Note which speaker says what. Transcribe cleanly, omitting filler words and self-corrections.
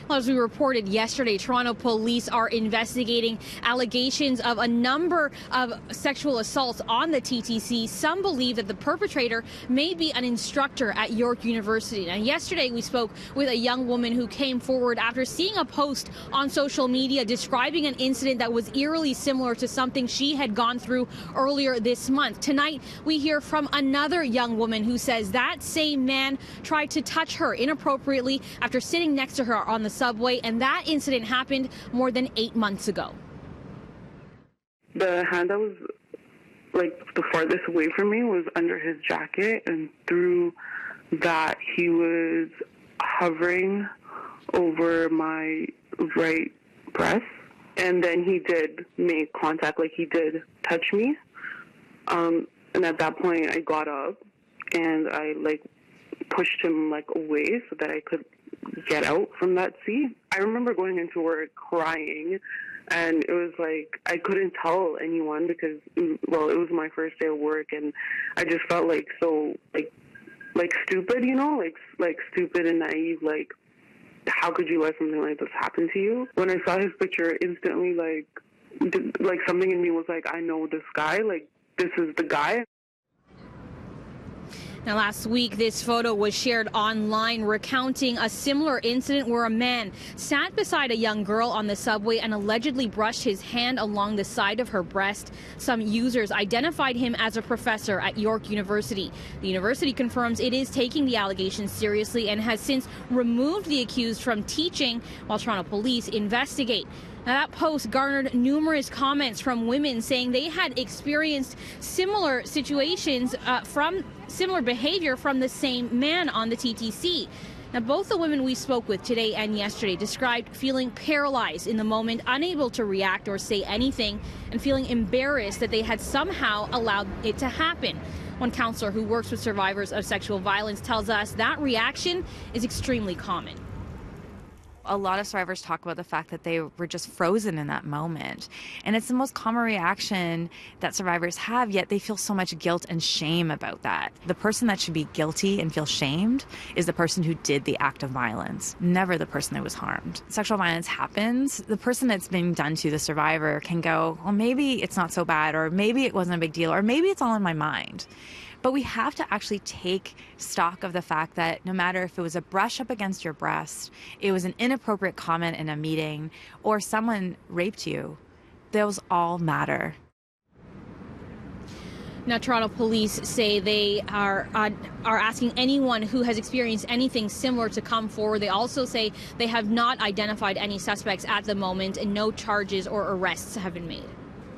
Speaker 1: Well, as we reported yesterday, Toronto police are investigating allegations of a number of sexual assaults on the TTC. Some believe that the perpetrator may be an instructor at York University. Now, yesterday we spoke with a young woman who came forward after seeing a post on social media describing an incident that was eerily similar to something she had gone through earlier this month. Tonight, we hear from another young woman who says that same man tried to touch her inappropriately after sitting next to her on the subway, and that incident happened more than 8 months ago.
Speaker 2: The hand that was like the farthest away from me was under his jacket, and through that he was hovering over my right breast, and then he did make contact, like he did touch me. And at that point I got up and I like pushed him like away so that I could get out from that seat. I remember going into work crying, and it was like I couldn't tell anyone because, well, it was my first day of work, and I just felt like so like stupid, you know, like stupid and naive. Like, how could you let something like this happen to you? When I saw his picture, instantly like something in me was like, I know this guy. Like, this is the guy.
Speaker 1: Now, last week, this photo was shared online recounting a similar incident where a man sat beside a young girl on the subway and allegedly brushed his hand along the side of her breast. Some users identified him as a professor at York University. The university confirms it is taking the allegations seriously and has since removed the accused from teaching while Toronto police investigate. Now, that post garnered numerous comments from women saying they had experienced similar situations similar behavior from the same man on the TTC. Now, both the women we spoke with today and yesterday described feeling paralyzed in the moment, unable to react or say anything, and feeling embarrassed that they had somehow allowed it to happen. One counselor who works with survivors of sexual violence tells us that reaction is extremely common.
Speaker 3: A lot of survivors talk about the fact that they were just frozen in that moment. And it's the most common reaction that survivors have, yet they feel so much guilt and shame about that. The person that should be guilty and feel shamed is the person who did the act of violence, never the person that was harmed. Sexual violence happens. The person that's being done to, the survivor, can go, well, maybe it's not so bad, or maybe it wasn't a big deal, or maybe it's all in my mind. But we have to actually take stock of the fact that no matter if it was a brush up against your breast, it was an inappropriate comment in a meeting, or someone raped you, those all matter.
Speaker 1: Now, Toronto police say they are asking anyone who has experienced anything similar to come forward. They also say they have not identified any suspects at the moment, and no charges or arrests have been made.